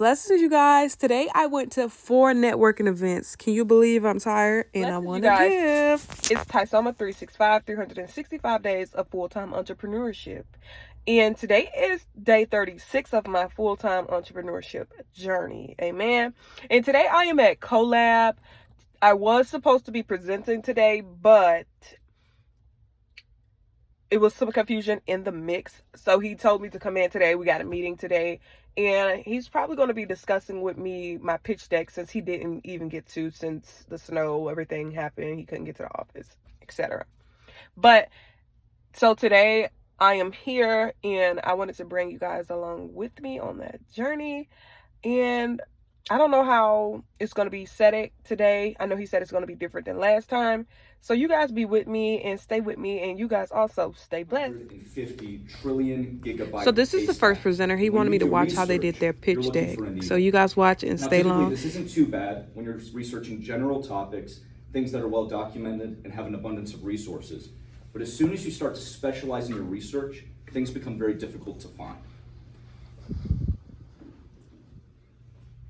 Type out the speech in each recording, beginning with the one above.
Blessings, you guys. Today I went to 4 networking events. Can you believe I'm tired and I want to give? It's Tysoma 365, 365 days of full-time entrepreneurship. And today is day 36 of my full-time entrepreneurship journey. Amen. And today I am at Collab. I was supposed to be presenting today, but it was some confusion in the mix. So he told me to come in today. We got a meeting today. And he's probably going to be discussing with me my pitch deck, since he didn't even get to, since the snow, everything happened. He couldn't get to the office, etc. But so today I am here, and I wanted to bring you guys along with me on that journey. And I don't know how it's going to be set today. I know he said it's going to be different than last time. So you guys be with me and stay with me, and you guys also stay blessed. 150 trillion gigabytes. So this is the first presenter. He wanted me to watch how they did their pitch deck. So you guys watch and stay long. This isn't too bad when you're researching general topics, things that are well documented and have an abundance of resources. But as soon as you start to specialize in your research, things become very difficult to find.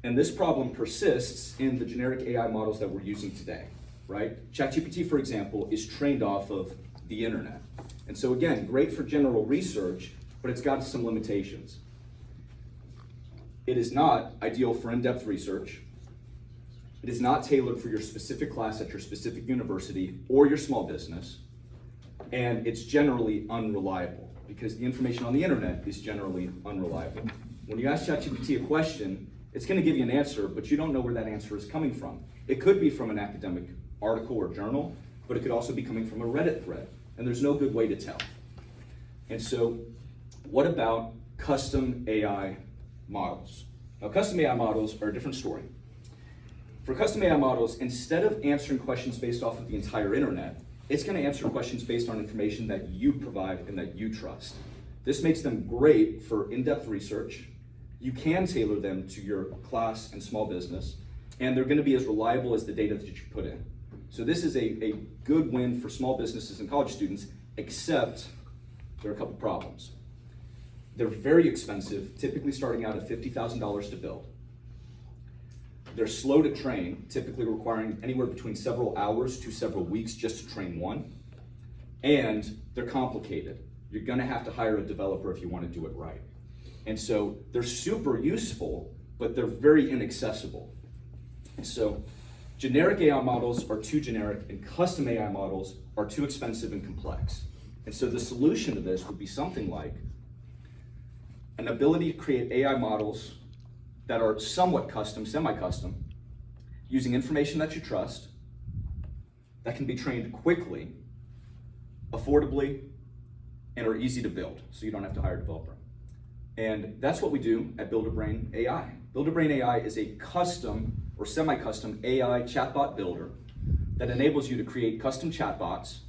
And this problem persists in the generic AI models that we're using today, right? ChatGPT, for example, is trained off of the internet. And so again, great for general research, but it's got some limitations. It is not ideal for in-depth research. It is not tailored for your specific class at your specific university or your small business. And it's generally unreliable, because the information on the internet is generally unreliable. When you ask ChatGPT a question, it's going to give you an answer, but you don't know where that answer is coming from. It could be from an academic article or journal, but it could also be coming from a Reddit thread, and there's no good way to tell. And so, what about custom AI models? Now, custom AI models are a different story. For custom AI models, instead of answering questions based off of the entire internet, it's going to answer questions based on information that you provide and that you trust. This makes them great for in-depth research. You can tailor them to your class and small business, and they're going to be as reliable as the data that you put in. So this is a good win for small businesses and college students, except there are a couple problems. They're very expensive, typically starting out at $50,000 to build. They're slow to train, typically requiring anywhere between several hours to several weeks just to train one. And they're complicated. You're going to have to hire a developer if you want to do it right. And so they're super useful, but they're very inaccessible. And so generic AI models are too generic, and custom AI models are too expensive and complex. And so the solution to this would be something like an ability to create AI models that are somewhat custom, semi-custom, using information that you trust, that can be trained quickly, affordably, and are easy to build, so you don't have to hire a developer. And that's what we do at Build-A-Brain AI. Build-A-Brain AI is a custom or semi-custom AI chatbot builder that enables you to create custom chatbots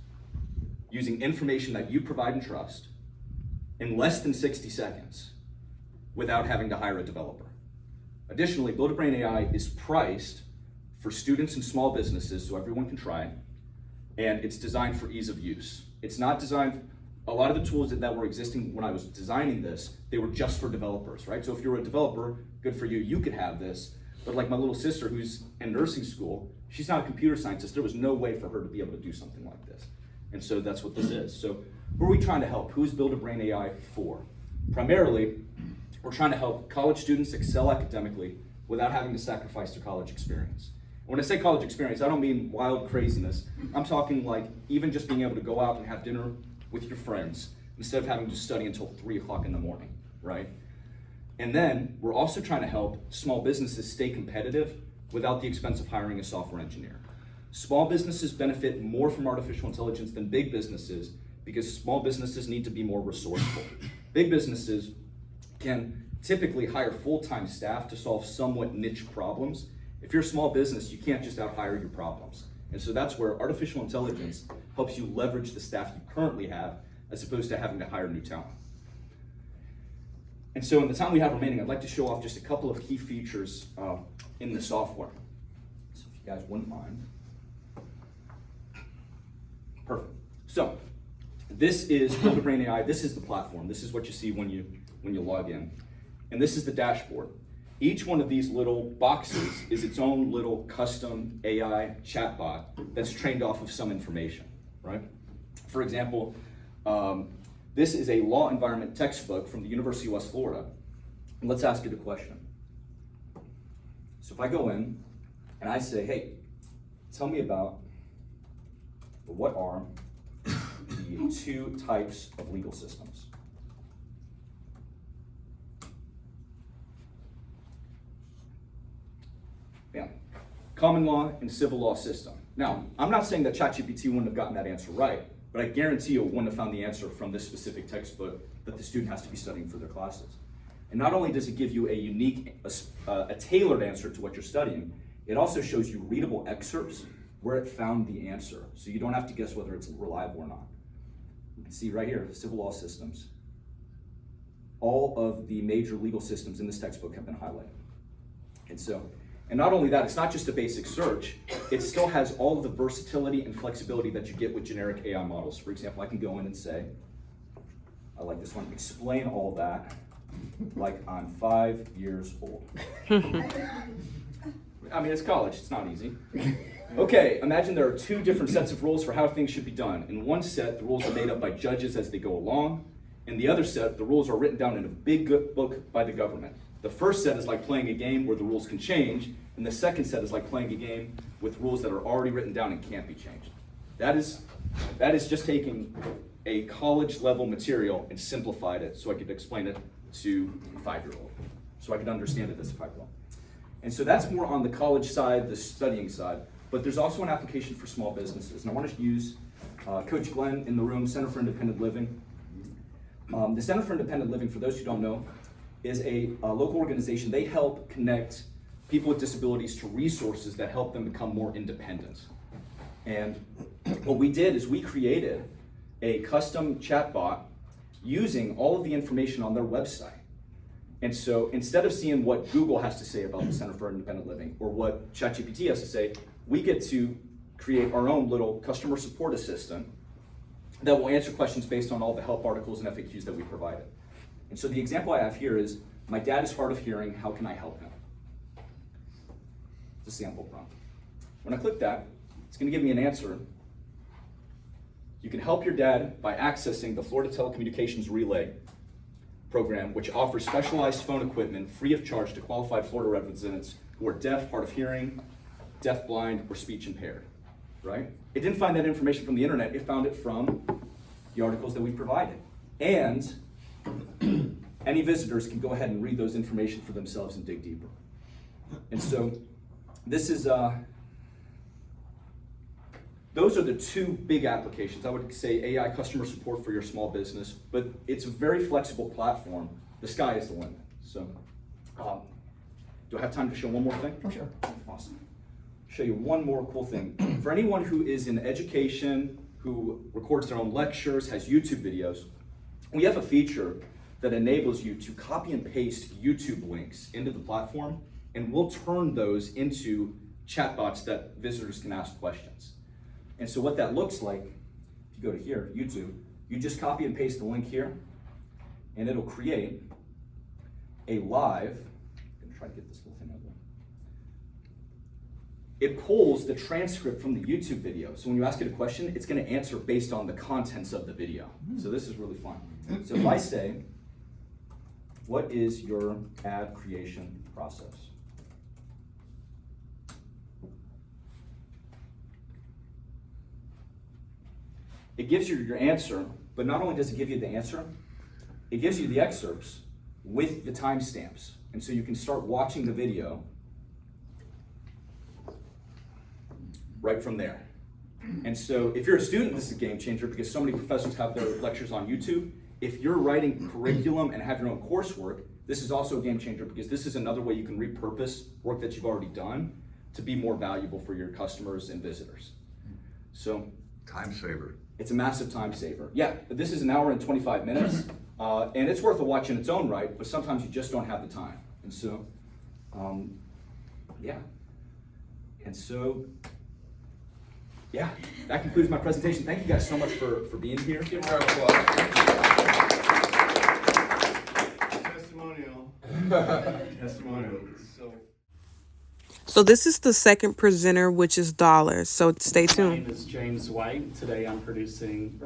using information that you provide and trust in less than 60 seconds without having to hire a developer. Additionally, Build-A-Brain AI is priced for students and small businesses so everyone can try it, and it's designed for ease of use. It's not designed. A lot of the tools that were existing when I was designing this, they were just for developers, right? So if you're a developer, good for you, you could have this. But like my little sister who's in nursing school, she's not a computer scientist. There was no way for her to be able to do something like this. And so that's what this is. So who are we trying to help? Who's Build-A-Brain AI for? Primarily, we're trying to help college students excel academically without having to sacrifice their college experience. When I say college experience, I don't mean wild craziness. I'm talking like even just being able to go out and have dinner with your friends instead of having to study until 3 o'clock in the morning, right? And then we're also trying to help small businesses stay competitive without the expense of hiring a software engineer. Small businesses benefit more from artificial intelligence than big businesses because small businesses need to be more resourceful. Big businesses can typically hire full-time staff to solve somewhat niche problems. If you're a small business, you can't just out-hire your problems. And so that's where artificial intelligence helps you leverage the staff you currently have as opposed to having to hire new talent. And so in the time we have remaining, I'd like to show off just a couple of key features in the software. So if you guys wouldn't mind. Perfect. So this is Build-A-Brain AI. This is the platform. This is what you see when you log in. And this is the dashboard. Each one of these little boxes is its own little custom AI chatbot that's trained off of some information, right? For example, this is a law environment textbook from the University of West Florida. And let's ask it a question. So if I go in and I say, hey, tell me about what are the two types of legal systems? Yeah, common law and civil law system. Now, I'm not saying that ChatGPT wouldn't have gotten that answer right, but I guarantee you it wouldn't have found the answer from this specific textbook that the student has to be studying for their classes. And not only does it give you a unique, a tailored answer to what you're studying, it also shows you readable excerpts where it found the answer, so you don't have to guess whether it's reliable or not. You can see right here, civil law systems. All of the major legal systems in this textbook have been highlighted. And not only that, it's not just a basic search, it still has all of the versatility and flexibility that you get with generic AI models. For example, I can go in and say, I like this one, explain all that like I'm 5 years old. I mean, it's college, it's not easy. Okay, imagine there are two different sets of rules for how things should be done. In one set, the rules are made up by judges as they go along. In the other set, the rules are written down in a big book by the government. The first set is like playing a game where the rules can change, and the second set is like playing a game with rules that are already written down and can't be changed. That is just taking a college level material and simplified it so I could explain it to a 5-year-old, so I could understand it as a 5-year-old. And so that's more on the college side, the studying side, but there's also an application for small businesses. And I want to use Coach Glenn in the room, Center for Independent Living. The Center for Independent Living, for those who don't know, is a local organization. They help connect people with disabilities to resources that help them become more independent. And what we did is we created a custom chatbot using all of the information on their website. And so instead of seeing what Google has to say about the Center for Independent Living or what ChatGPT has to say, we get to create our own little customer support assistant that will answer questions based on all the help articles and FAQs that we provided. And so the example I have here is, my dad is hard of hearing, how can I help him? It's a sample prompt. When I click that, it's going to give me an answer. You can help your dad by accessing the Florida Telecommunications Relay program, which offers specialized phone equipment free of charge to qualified Florida residents who are deaf, hard of hearing, deaf-blind, or speech impaired, right? It didn't find that information from the internet, it found it from the articles that we provided. And any visitors can go ahead and read those information for themselves and dig deeper. And so this is, those are the two big applications. I would say AI customer support for your small business, but it's a very flexible platform. The sky is the limit. So, do I have time to show one more thing? Oh, sure. Awesome. Show you one more cool thing. For anyone who is in education, who records their own lectures, has YouTube videos, we have a feature that enables you to copy and paste YouTube links into the platform, and we'll turn those into chatbots that visitors can ask questions. And so what that looks like, if you go to here, YouTube, you just copy and paste the link here, and it'll create a live, I'm gonna try to get this whole thing out there. It pulls the transcript from the YouTube video. So when you ask it a question, it's gonna answer based on the contents of the video. So this is really fun. So if I say, what is your ad creation process? It gives you your answer, but not only does it give you the answer, it gives you the excerpts with the timestamps. And so you can start watching the video right from there. And so if you're a student, this is a game changer because so many professors have their lectures on YouTube. If you're writing curriculum and have your own coursework, this is also a game changer because this is another way you can repurpose work that you've already done to be more valuable for your customers and visitors. So, Time saver. it's a massive time saver. Yeah, this is 1 hour and 25 minutes, and it's worth a watch in its own right, but sometimes you just don't have the time. And so, yeah. And so, yeah, that concludes my presentation. Thank you guys so much for being here. Give her a applause. Testimonial. Testimonial. So this is the second presenter, which is Dollar. So stay My tuned. name is James White. Today I'm presenting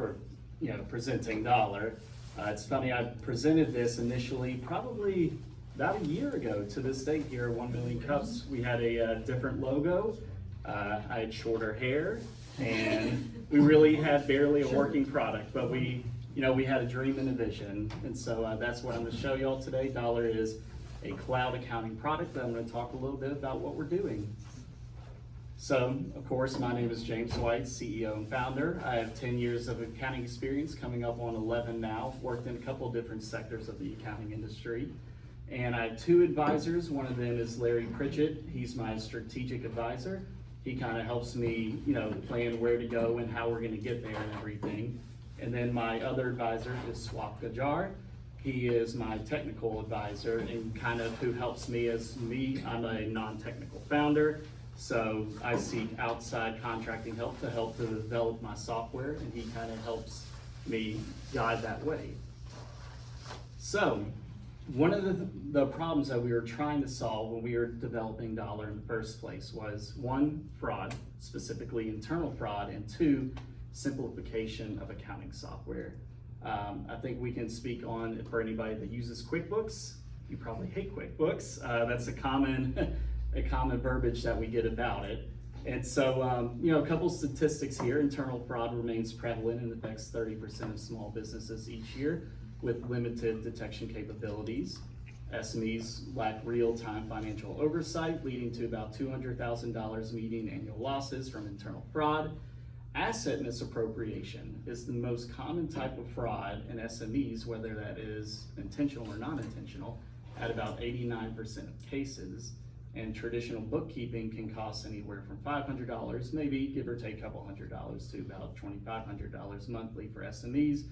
Dollar. It's funny, I presented this initially probably about a year ago to this date here, 1 Million Cups. We had a different logo. I had shorter hair, and we really had barely a working product, but we had a dream and a vision. And so that's what I'm going to show you all today. Dollar is a cloud accounting product that I'm going to talk a little bit about what we're doing. So, of course, my name is James White, CEO and founder. I have 10 years of accounting experience, coming up on 11 now. Worked in a couple of different sectors of the accounting industry. And I have 2 advisors. One of them is Larry Pritchett. He's my strategic advisor. He kind of helps me, plan where to go and how we're going to get there and everything. And then my other advisor is Swap Gajar. He is my technical advisor and kind of who helps me I'm a non-technical founder. So I seek outside contracting help to develop my software, and he kind of helps me guide that way. So one of the problems that we were trying to solve when we were developing Dollar in the first place was 1, fraud, specifically internal fraud, and 2, simplification of accounting software. I think we can speak on, for anybody that uses QuickBooks, you probably hate QuickBooks. That's a common verbiage that we get about it. And so, a couple statistics here. Internal fraud remains prevalent and affects 30% of small businesses each year with limited detection capabilities. SMEs lack real-time financial oversight, leading to about $200,000 median annual losses from internal fraud. Asset misappropriation is the most common type of fraud in SMEs, whether that is intentional or non-intentional, at about 89% of cases. And traditional bookkeeping can cost anywhere from $500, maybe give or take a couple $100 to about $2,500 monthly for SMEs,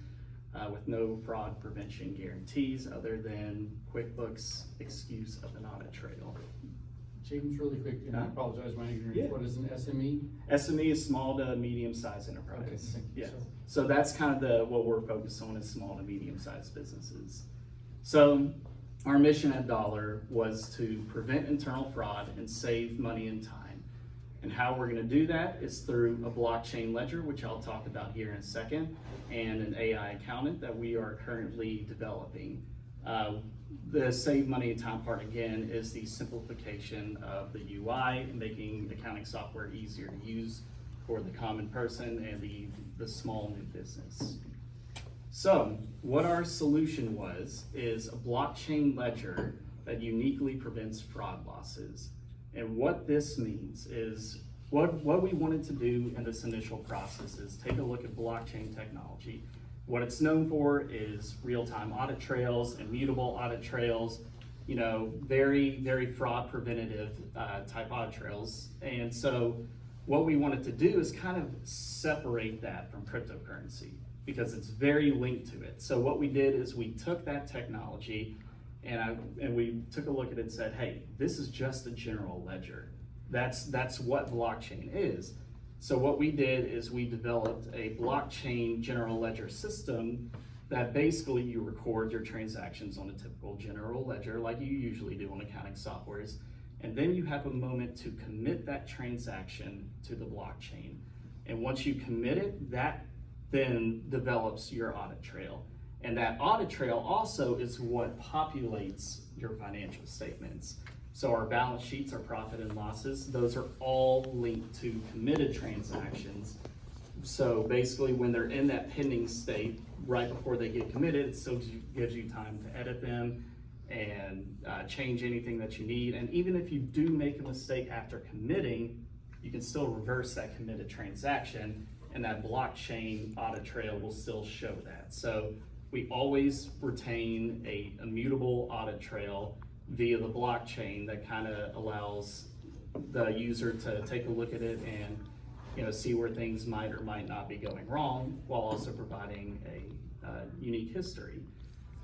with no fraud prevention guarantees other than QuickBooks excuse of an audit trail. James, really quick, and I apologize my ignorance. Yeah. What is an SME? SME is small to medium-sized enterprise. Okay, thank you. Yeah. So that's kind of what we're focused on is small to medium-sized businesses. So our mission at Dollar was to prevent internal fraud and save money and time. And how we're going to do that is through a blockchain ledger, which I'll talk about here in a second, and an AI accountant that we are currently developing. The save money and time part, again, is the simplification of the UI and making accounting software easier to use for the common person and the small new business. So what our solution is a blockchain ledger that uniquely prevents fraud losses. And what this means is what we wanted to do in this initial process is take a look at blockchain technology. What it's known for is real-time audit trails, immutable audit trails, very, very fraud preventative type audit trails. And so what we wanted to do is kind of separate that from cryptocurrency because it's very linked to it. So what we did is we took that technology and we took a look at it and said, hey, this is just a general ledger. That's what blockchain is. So what we did is we developed a blockchain general ledger system that basically you record your transactions on a typical general ledger like you usually do on accounting softwares. And then you have a moment to commit that transaction to the blockchain. And once you commit it, that then develops your audit trail. And that audit trail also is what populates your financial statements. So our balance sheets, our profit and losses, those are all linked to committed transactions. So basically when they're in that pending state, right before they get committed, it still gives you time to edit them and change anything that you need. And even if you do make a mistake after committing, you can still reverse that committed transaction and that blockchain audit trail will still show that. So we always retain a immutable audit trail via the blockchain that kind of allows the user to take a look at it and see where things might or might not be going wrong while also providing a unique history.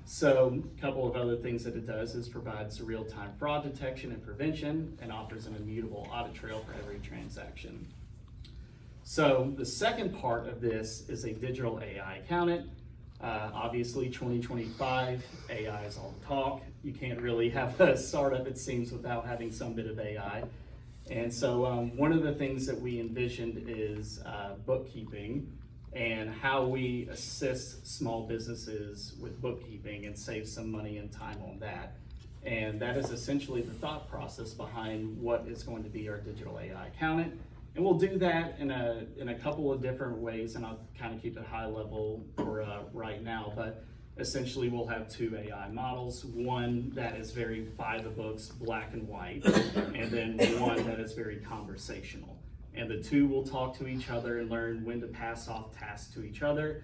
So a couple of other things that it does is provides real-time fraud detection and prevention and offers an immutable audit trail for every transaction. So the second part of this is a digital AI accountant. Obviously, 2025, AI is all talk. You can't really have a startup, it seems, without having some bit of AI. And so one of the things that we envisioned is bookkeeping and how we assist small businesses with bookkeeping and save some money and time on that. And that is essentially the thought process behind what is going to be our digital AI accountant. And we'll do that in a couple of different ways, and I'll kind of keep it high level for right now. But essentially, we'll have two AI models: one that is very by the books, black and white, and then one that is very conversational. And the two will talk to each other and learn when to pass off tasks to each other.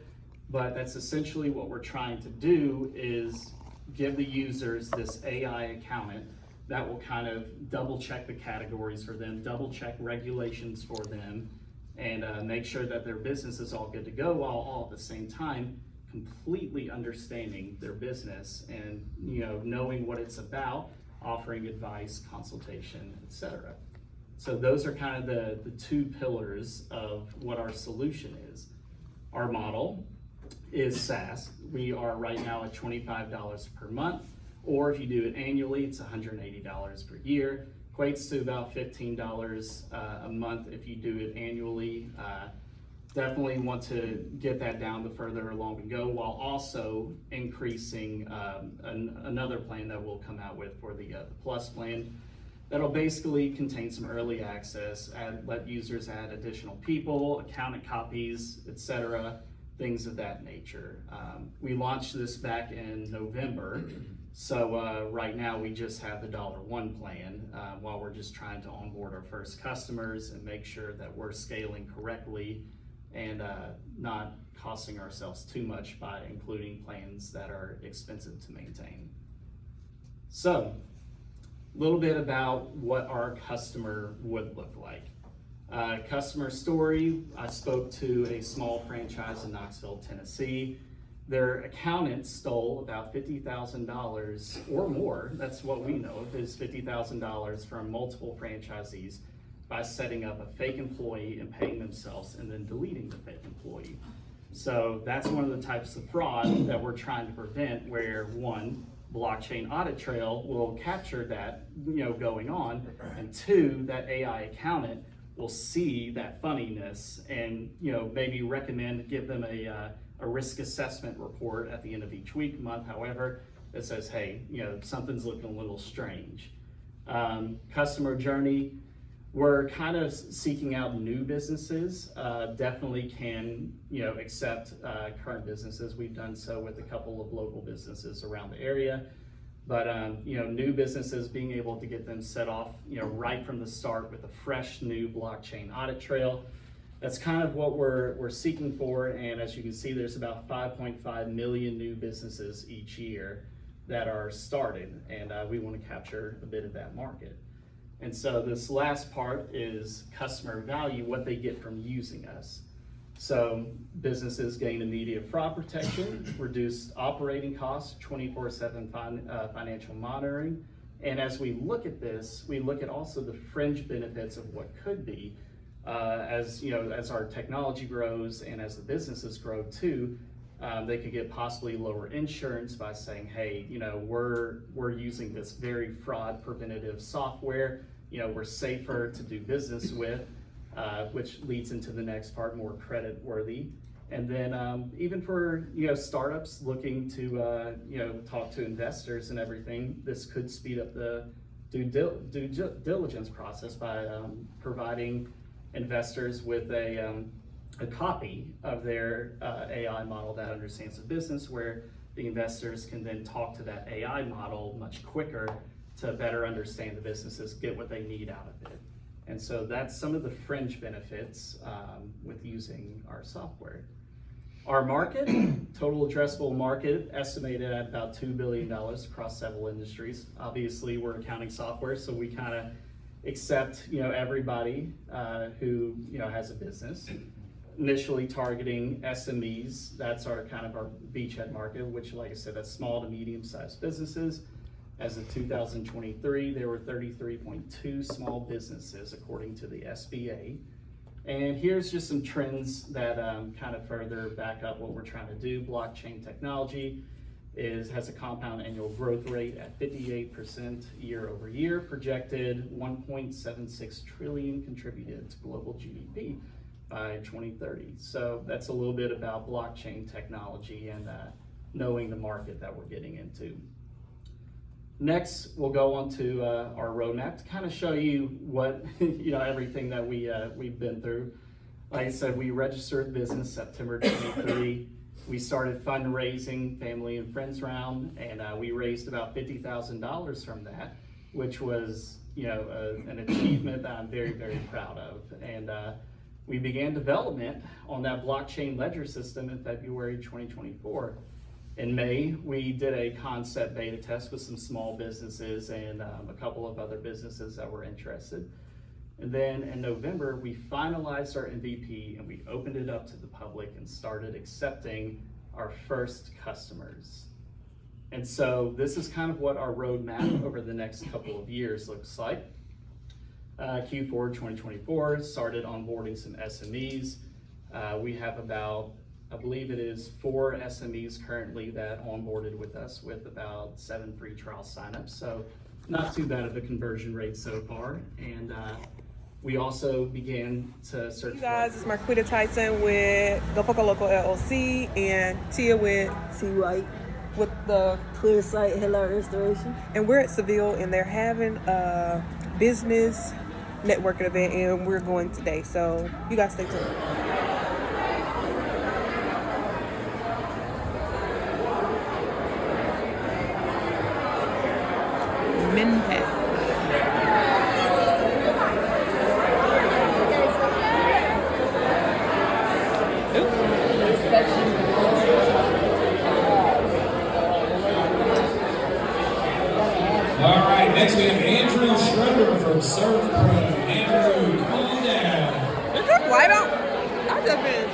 But that's essentially what we're trying to do, is give the users this AI accountant that will kind of double check the categories for them, double check regulations for them, and make sure that their business is all good to go, while all at the same time completely understanding their business and knowing what it's about, offering advice, consultation, etc. So those are kind of the two pillars of what our solution is. Our model is SaaS. We are right now at $25 per month, or if you do it annually, it's $180 per year. Equates to about $15 a month if you do it annually. Definitely want to get that down the further along we go, while also increasing another plan that we'll come out with for the Plus plan. That'll basically contain some early access, let users add additional people, accountant copies, etc., things of that nature. We launched this back in November, so right now we just have the $1 plan while we're just trying to onboard our first customers and make sure that we're scaling correctly and not costing ourselves too much by including plans that are expensive to maintain. So, a little bit about what our customer would look like. Customer story: I spoke to a small franchise in Knoxville, Tennessee. Their accountant stole about $50,000 or more, that's what we know of, is $50,000 from multiple franchisees by setting up a fake employee and paying themselves and then deleting the fake employee. So that's one of the types of fraud that we're trying to prevent, where one, blockchain audit trail will capture that going on, and two, that AI accountant will see that funniness and maybe recommend, give them a risk assessment report at the end of each week, month, however, that says, hey, something's looking a little strange. Customer journey: we're kind of seeking out new businesses. Definitely can accept current businesses. We've done so with a couple of local businesses around the area. But new businesses, being able to get them set off right from the start with a fresh new blockchain audit trail. That's kind of what we're seeking for. And as you can see, there's about 5.5 million new businesses each year that are started, and we want to capture a bit of that market. And so this last part is customer value, what they get from using us. So businesses gain immediate fraud protection, reduced operating costs, 24/7 financial monitoring. And as we look at this, we look at also the fringe benefits of what could be. As our technology grows and as the businesses grow too, they could get possibly lower insurance by saying, hey, we're using this very fraud preventative software. We're safer to do business with, which leads into the next part, more credit worthy. And then even for startups looking to talk to investors and everything, this could speed up the due diligence process by providing investors with a copy of their AI model that understands the business, where the investors can then talk to that AI model much quicker to better understand the businesses, get what they need out of it. And so that's some of the fringe benefits with using our software. Our market, total addressable market, estimated at about $2 billion across several industries. Obviously, we're accounting software, so we kind of accept everybody who has a business. Initially targeting SMEs, that's our kind of our beachhead market, which, like I said, that's small to medium-sized businesses. As of 2023, there were 33.2 small businesses according to the SBA. And here's just some trends that kind of further back up what we're trying to do. Blockchain technology has a compound annual growth rate at 58% year over year, projected 1.76 trillion contributed to global GDP by 2030. So that's a little bit about blockchain technology and knowing the market that we're getting into. Next, we'll go on to our roadmap to kind of show you what, everything that we've been through. Like I said, we registered business September 23. We started fundraising, family and friends round, and we raised about $50,000 from that, which was, an achievement that I'm very, very proud of. And we began development on that blockchain ledger system in February 2024. In May, we did a concept beta test with some small businesses and a couple of other businesses that were interested. And then in November, we finalized our MVP and we opened it up to the public and started accepting our first customers. And so this is kind of what our roadmap over the next couple of years looks like. Q4 2024 started onboarding some SMEs. We have about, I believe it is 4 SMEs currently that onboarded with us with about 7 free trial signups. So not too bad of a conversion rate so far. And we also began to search. You guys, it's Marquita Tyson with the Poco Local LLC and Tia with T White with the Clear Sight Hair Restoration. And we're at Seville and they're having a business networking event and we're going today. So you guys stay tuned. All right, next we have Andrew Schroeder from Surf Pro. Andrew, calm down. Is this light out? I just been